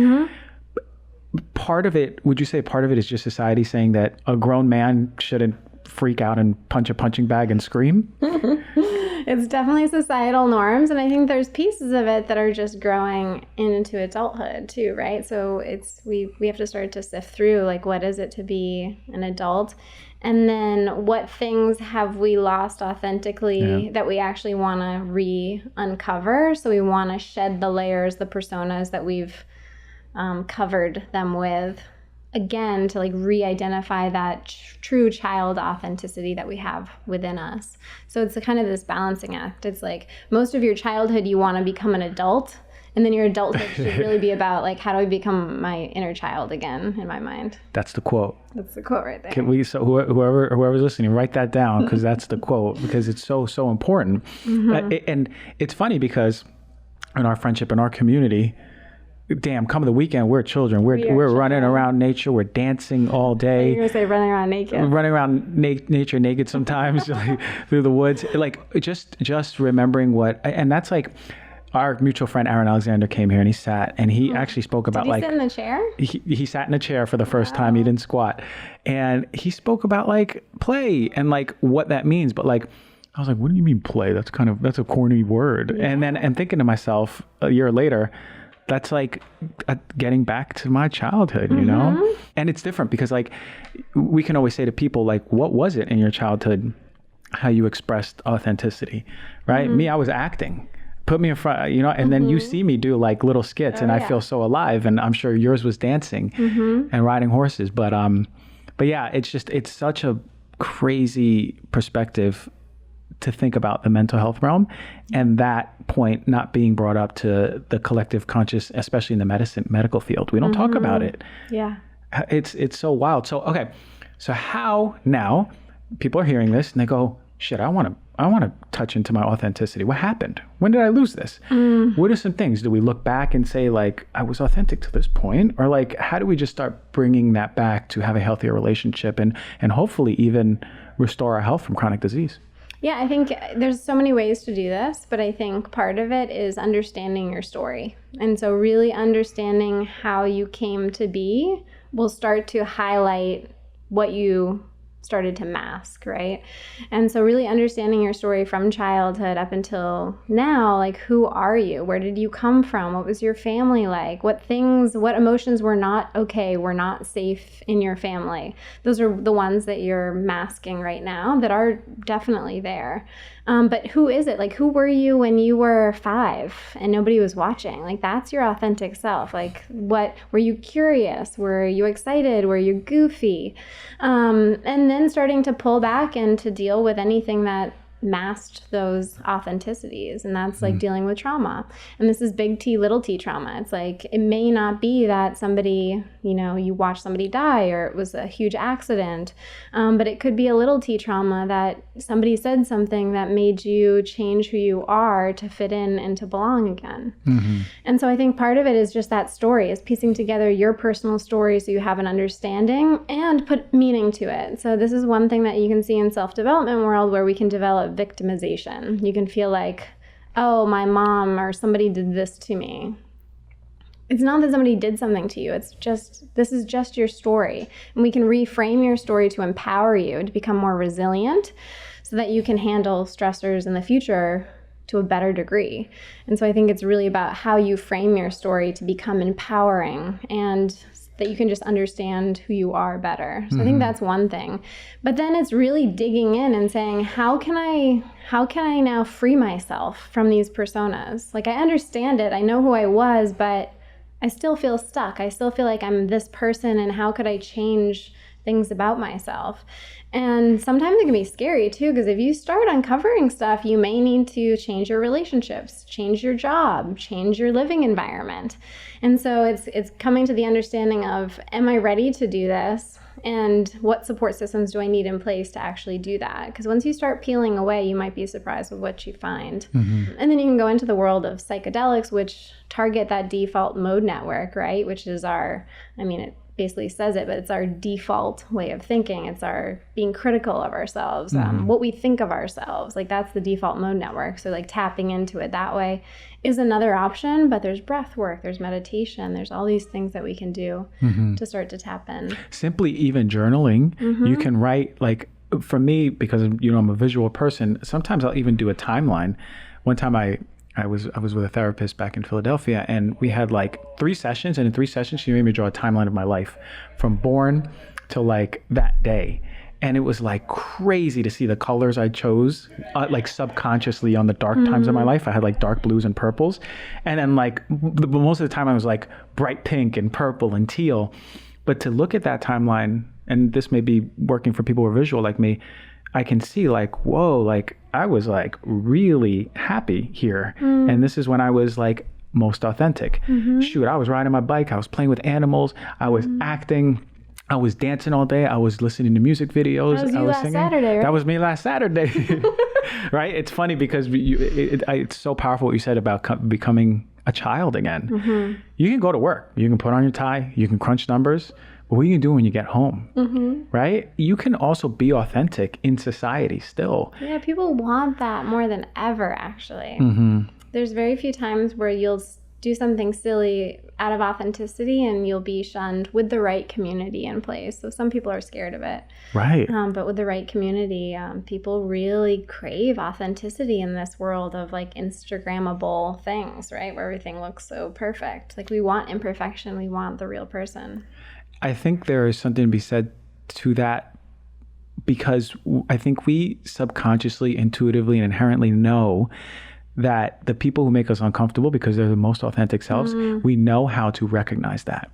Part of it, would you say part of it is just society saying that a grown man shouldn't freak out and punch a punching bag and scream? It's definitely societal norms. And I think there's pieces of it that are just growing into adulthood too, right? So we have to start to sift through, like, what is it to be an adult? And then what things have we lost authentically that we actually want to uncover? So we want to shed the layers, the personas that we've covered them with, again, to like re-identify that true child authenticity that we have within us. So it's a kind of this balancing act. It's like most of your childhood, you want to become an adult. And then your adulthood should really be about, like, how do I become my inner child again, in my mind. That's the quote. That's the quote right there. Can we, so whoever's listening, write that down, because that's the quote, because it's so important. And it's funny because in our friendship, in our community, damn, come the weekend, we're children. We're running around nature. We're dancing all day. You're going to say running around naked. Running around nature naked sometimes, like, through the woods. Like, just remembering what, and that's like, our mutual friend Aaron Alexander came here and he sat and he actually spoke about, Did he sit in the chair? He sat in a chair for the first time. He didn't squat. And he spoke about like play and like what that means. But like, I was like, what do you mean play? That's a corny word. Yeah. And thinking to myself a year later, that's like getting back to my childhood, you know? And it's different because like we can always say to people, like, what was it in your childhood, how you expressed authenticity, right? Me, I was acting. Put me in front, you know, and then you see me do like little skits and I feel so alive. And I'm sure yours was dancing and riding horses. But yeah, it's such a crazy perspective to think about the mental health realm and that point not being brought up to the collective conscious, especially in the medical field. We don't talk about it. Yeah. It's so wild. So, okay. So how now people are hearing this and they go, shit, I want to touch into my authenticity. What happened? When did I lose this? What are some things? Do we look back and say, like, I was authentic to this point? Or like, how do we just start bringing that back to have a healthier relationship and hopefully even restore our health from chronic disease? Yeah, I think there's so many ways to do this, but I think part of it is understanding your story. And so really understanding how you came to be will start to highlight what you started to mask, right? And so really understanding your story from childhood up until now, like, who are you? Where did you come from? What was your family like? What emotions were not okay, were not safe in your family? Those are the ones that you're masking right now that are definitely there. But who is it? Like, who were you when you were 5 and nobody was watching? Like, that's your authentic self. Like, what were you curious? Were you excited? Were you goofy? And then starting to pull back and to deal with anything that masked those authenticities, and that's like dealing with trauma. And this is big T, little t trauma. It's like, it may not be that somebody, you watch somebody die or it was a huge accident, but it could be a little t trauma that somebody said something that made you change who you are to fit in and to belong again. And so I think part of it is just that story, is piecing together your personal story so you have an understanding and put meaning to it. So this is one thing that you can see in self-development world, where we can develop victimization. You can feel like, oh, my mom or somebody did this to me. It's not that somebody did something to you. It's just, this is just your story. And we can reframe your story to empower you to become more resilient so that you can handle stressors in the future to a better degree. And so I think it's really about how you frame your story to become empowering and that you can just understand who you are better. So I think that's one thing. But then it's really digging in and saying, how can I now free myself from these personas? Like, I understand it, I know who I was, but I still feel stuck. I still feel like I'm this person, and how could I change things about myself. And sometimes it can be scary too, because if you start uncovering stuff, you may need to change your relationships, change your job, change your living environment. And so it's coming to the understanding of, am I ready to do this? And what support systems do I need in place to actually do that? Because once you start peeling away, you might be surprised with what you find. And then you can go into the world of psychedelics, which target that default mode network, right? Which is our, it basically says it, but it's our default way of thinking. It's our being critical of ourselves, what we think of ourselves. Like that's the default mode network. So like tapping into it that way is another option, but there's breath work, there's meditation, there's all these things that we can do to start to tap in. Simply even journaling, you can write, like for me, because I'm a visual person, sometimes I'll even do a timeline. One time I was with a therapist back in Philadelphia, and we had like 3 sessions, and in 3 sessions she made me draw a timeline of my life from born to like that day. And it was like crazy to see the colors I chose, like subconsciously on the dark times of my life. I had like dark blues and purples. And then like most of the time I was like bright pink and purple and teal. But to look at that timeline, and this may be working for people who are visual like me, I can see like, whoa, like I was like really happy here. And this is when I was like most authentic. Shoot, I was riding my bike. I was playing with animals. I was acting. I was dancing all day. I was listening to music videos. That was you last singing. Saturday, right? That was me last Saturday. Right? It's funny because it's so powerful what you said about becoming a child again. You can go to work. You can put on your tie. You can crunch numbers. But what are you going to do when you get home? Right? You can also be authentic in society still. Yeah, people want that more than ever, actually. There's very few times where you'll do something silly out of authenticity and you'll be shunned with the right community in place. So some people are scared of it. Right. But with the right community, people really crave authenticity in this world of like Instagrammable things, right? Where everything looks so perfect. Like we want imperfection. We want the real person. I think there is something to be said to that, because I think we subconsciously, intuitively, and inherently know that the people who make us uncomfortable, because they're the most authentic selves, we know how to recognize that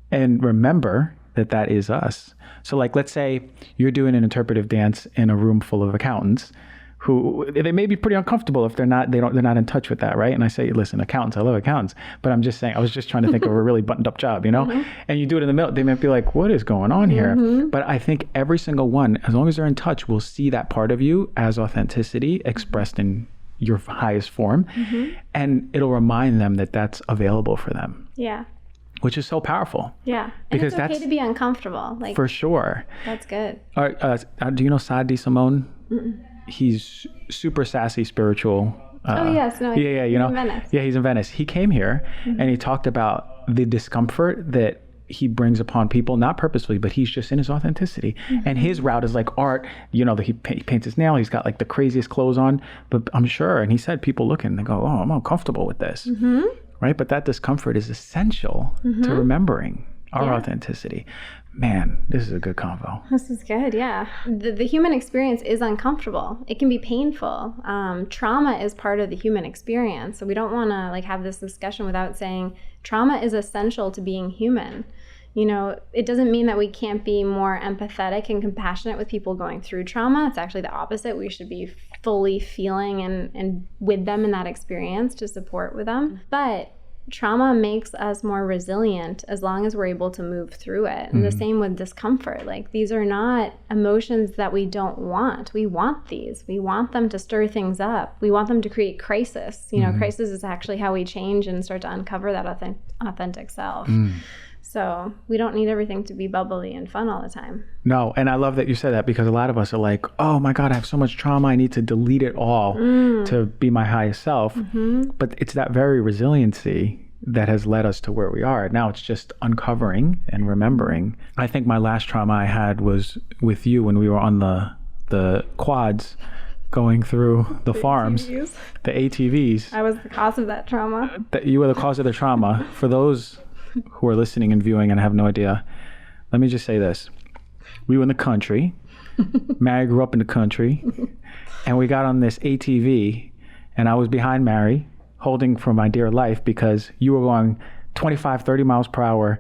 and remember that that is us. So like, let's say you're doing an interpretive dance in a room full of accountants who they may be pretty uncomfortable if they're not in touch with that, right? And I say, listen, accountants, I love accountants, but I'm just saying, I was just trying to think of a really buttoned up job, you know? And you do it in the middle, they might be like, what is going on here? But I think every single one, as long as they're in touch, will see that part of you as authenticity expressed in your highest form. And it'll remind them that that's available for them. Yeah. Which is so powerful. Yeah. And because it's okay to be uncomfortable. Like for sure. That's good. Do you know Sadi Simone? He's super sassy, spiritual. Yes. No, yeah, you know. in Venice. Yeah, he's in Venice. He came here and he talked about the discomfort that he brings upon people, not purposefully, but he's just in his authenticity. And his route is like art, you know, he paints his nail, he's got like the craziest clothes on, but I'm sure, and he said people look and they go, oh, I'm uncomfortable with this, right? But that discomfort is essential to remembering our authenticity. Man, this is a good convo. This is good, yeah. The human experience is uncomfortable. It can be painful. Trauma is part of the human experience. So we don't want to like have this discussion without saying trauma is essential to being human. You know, it doesn't mean that we can't be more empathetic and compassionate with people going through trauma. It's actually the opposite. We should be fully feeling and with them in that experience to support with them. But trauma makes us more resilient as long as we're able to move through it. And the same with discomfort. Like these are not emotions that we don't want. We want these. We want them to stir things up. We want them to create crisis. You know, crisis is actually how we change and start to uncover that authentic self. So we don't need everything to be bubbly and fun all the time. No, and I love that you said that, because a lot of us are like, oh my God, I have so much trauma. I need to delete it all to be my highest self. But it's that very resiliency that has led us to where we are. Now it's just uncovering and remembering. I think my last trauma I had was with you when we were on the quads going through the farms, ATVs. The ATVs. I was the cause of that trauma. That you were the cause of the trauma. For those who are listening and viewing and have no idea, let me just say this. We were in the country. Mary grew up in the country. And we got on this ATV, and I was behind Mary, holding for my dear life, because you were going 25, 30 miles per hour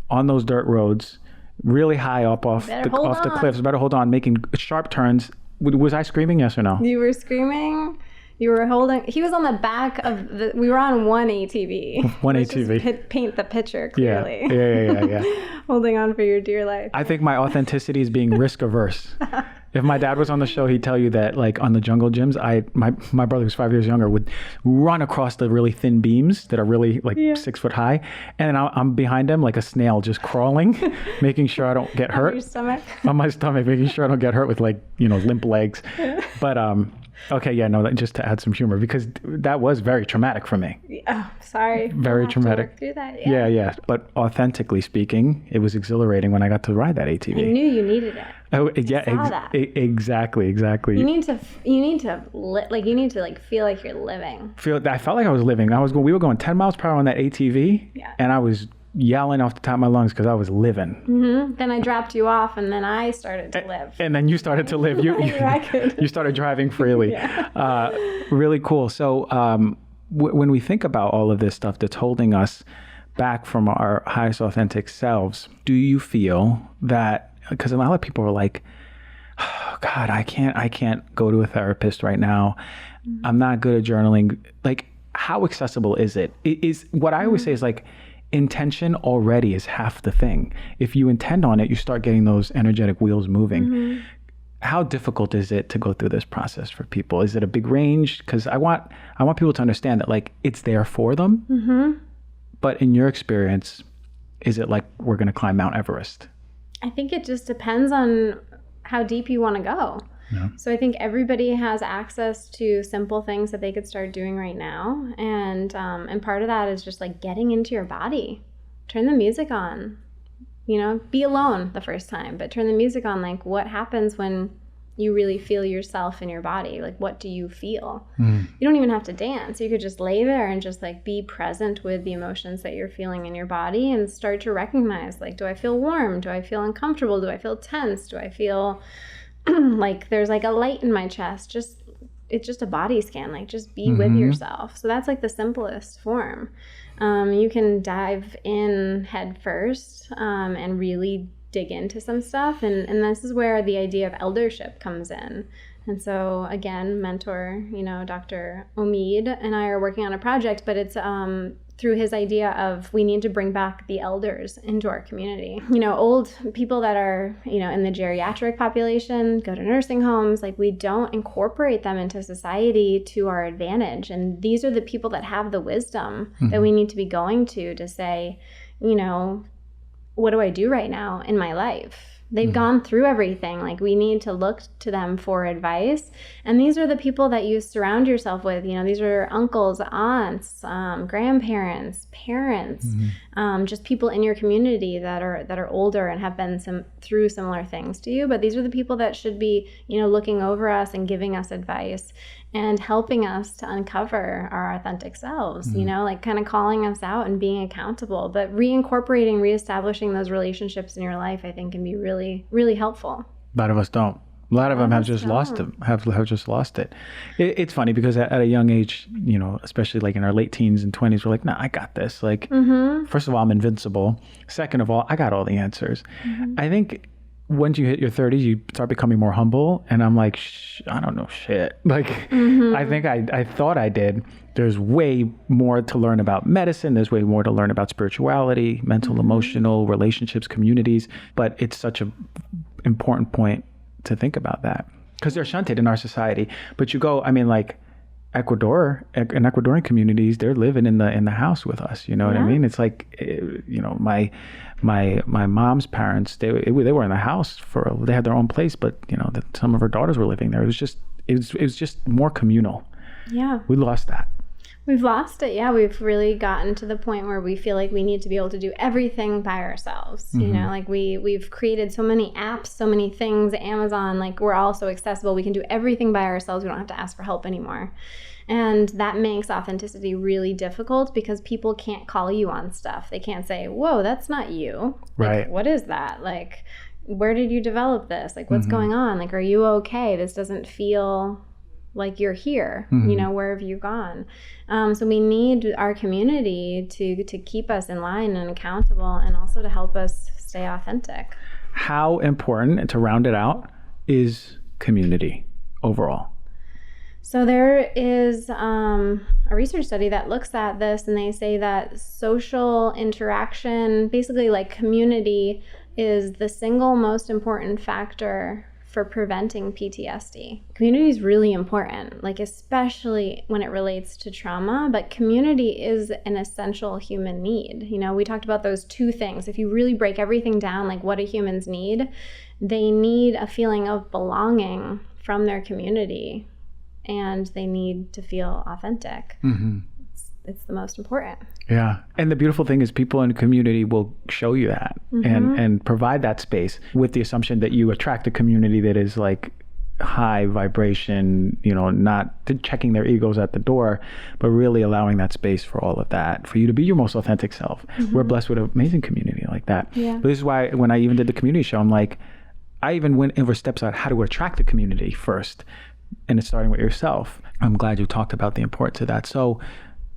on those dirt roads really high up off the cliffs. Better hold on, making sharp turns. Was I screaming? Yes or no? You were screaming. You were holding. He was on the back of the. We were on one ATV. One Let's ATV. Just paint the picture clearly. Yeah. Holding on for your dear life. I think my authenticity is being risk averse. If my dad was on the show, he'd tell you that, like, on the jungle gyms, my brother, who's 5 years younger, would run across the really thin beams that are really 6 foot high, and I'm behind him like a snail, just crawling, making sure I don't get hurt. On your stomach. On my stomach, making sure I don't get hurt with limp legs. But okay, yeah, no, just to add some humor, because that was very traumatic for me. Oh, sorry. Very traumatic. To work through that. Yeah. But authentically speaking, it was exhilarating when I got to ride that ATV. I knew you needed it. Oh, yeah, exactly. You need to feel like you're living. I felt like I was living. We were going 10 miles per hour on that ATV, and I was yelling off the top of my lungs because I was living. Mm-hmm. Then I dropped you off, and then I started to live. And then you started to live. You started driving freely. Yeah. Really cool. So when we think about all of this stuff that's holding us back from our highest authentic selves, do you feel that? Because a lot of people are like, oh, God, I can't go to a therapist right now. Mm-hmm. I'm not good at journaling. Like, how accessible is it? What I always say is, like, intention already is half the thing. If you intend on it, you start getting those energetic wheels moving. Mm-hmm. How difficult is it to go through this process for people? Is it a big range? Because I want people to understand that, like, it's there for them. Mm-hmm. But in your experience, is it like we're going to climb Mount Everest? I think it just depends on how deep you want to go. Yeah. So I think everybody has access to simple things that they could start doing right now. And part of that is just like getting into your body. Turn the music on. Be alone the first time, but turn the music on. Like, what happens when you really feel yourself in your body? Like, what do you feel? You don't even have to dance. You could just lay there and just like be present with the emotions that you're feeling in your body and start to recognize, like, do I feel warm? Do I feel uncomfortable? Do I feel tense? Do I feel like there's like a light in my chest? It's just a body scan. Like, just be with yourself. So that's like the simplest form. You can dive in head first and really dig into some stuff, and this is where the idea of eldership comes in. And so again, mentor, Dr. Omid and I are working on a project, but it's through his idea of we need to bring back the elders into our community. Old people that are, in the geriatric population, go to nursing homes, like, we don't incorporate them into society to our advantage. And these are the people that have the wisdom that we need to be going to say, what do I do right now in my life? They've gone through everything. Like, we need to look to them for advice. And these are the people that you surround yourself with. These are uncles, aunts, grandparents, parents, just people in your community that are older and have been through similar things to you. But these are the people that should be, looking over us and giving us advice and helping us to uncover our authentic selves, like kind of calling us out and being accountable. But reincorporating, reestablishing those relationships in your life, I think, can be really, really helpful. A lot of us don't. A lot of them have just lost them, have just lost it. It's funny because at a young age, especially like in our late teens and 20s, we're like, nah, I got this. Like, first of all, I'm invincible. Second of all, I got all the answers. I think once you hit your 30s, you start becoming more humble. And I'm like, I don't know shit. Like, I think I thought I did. There's way more to learn about medicine. There's way more to learn about spirituality, mental, emotional, relationships, communities. But it's such an important point to think about that because they're shunted in our society. But you go, like Ecuador, in Ecuadorian communities, they're living in the house with us. You know what I mean? It's like, my mom's parents, they were in the house they had their own place, but some of her daughters were living there. It was just more communal. Yeah. We lost that. We've lost it. Yeah. We've really gotten to the point where we feel like we need to be able to do everything by ourselves. Like we've created so many apps, so many things, Amazon, like we're all so accessible. We can do everything by ourselves. We don't have to ask for help anymore. And that makes authenticity really difficult because people can't call you on stuff. They can't say, whoa, that's not you. Right. Like, what is that? Like, where did you develop this? Like, what's going on? Like, are you okay? This doesn't feel like you're here, where have you gone? So we need our community to keep us in line and accountable, and also to help us stay authentic. How important, and to round it out, is community overall? So there is a research study that looks at this, and they say that social interaction, basically like community, is the single most important factor for preventing PTSD. Community is really important, like especially when it relates to trauma, but community is an essential human need. We talked about those two things. If you really break everything down, like what do humans need? They need a feeling of belonging from their community, and they need to feel authentic. It's the most important. Yeah. And the beautiful thing is people in the community will show you that and provide that space, with the assumption that you attract a community that is like high vibration, not checking their egos at the door, but really allowing that space for all of that, for you to be your most authentic self. We're blessed with an amazing community like that. Yeah. But this is why when I even did the community show, I'm like, I even went over steps on how to attract a community first. And it's starting with yourself. I'm glad you talked about the importance of that. So,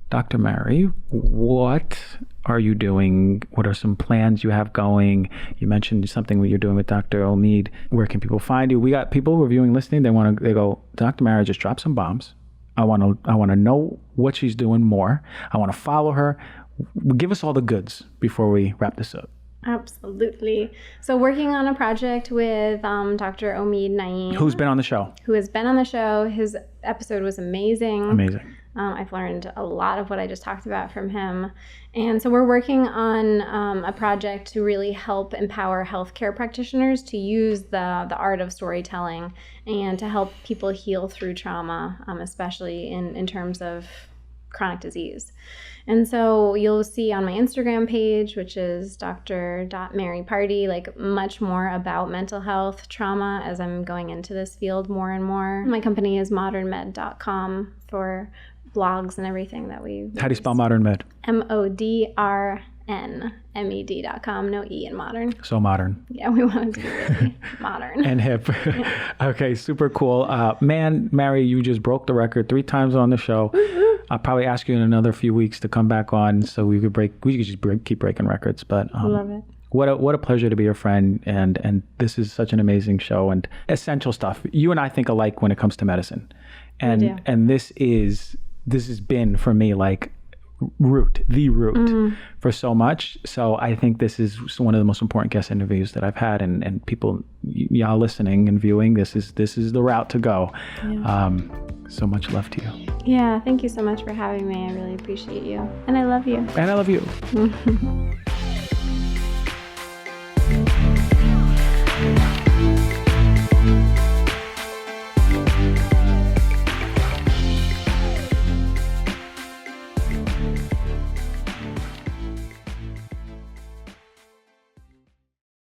Dr. Mary, what are you doing? What are some plans you have going? You mentioned something that you're doing with Dr. Omid. Where can people find you? We got people reviewing, listening. They go, Dr. Mary just dropped some bombs. I want to know what she's doing more. I want to follow her. Give us all the goods before we wrap this up. Absolutely. So working on a project with Dr. Omid Naeem. Who's been on the show. Who has been on the show. His episode was amazing. Amazing. I've learned a lot of what I just talked about from him. And so we're working on a project to really help empower healthcare practitioners to use the art of storytelling and to help people heal through trauma, especially in terms of chronic disease. And so you'll see on my Instagram page, which is dr.marypardee, like much more about mental health trauma as I'm going into this field more and more. My company is modrnmed.com for blogs and everything that we How do you spell Modrn Med? MODRNMED.com. No E in modern. So modern. Yeah, we wanted to be really modern. And hip. Okay, super cool. Man, Mary, you just broke the record 3 times on the show. I'll probably ask you in another few weeks to come back on so we could keep breaking records. But love it. What a pleasure to be your friend, and this is such an amazing show and essential stuff. You and I think alike when it comes to medicine, and this has been for me like the root for so much. So I think this is one of the most important guest interviews that I've had, and people, y'all listening and viewing, this is the route to go. Yeah. So much love to you. Yeah, thank you so much for having me. I really appreciate you, and I love you. And I love you.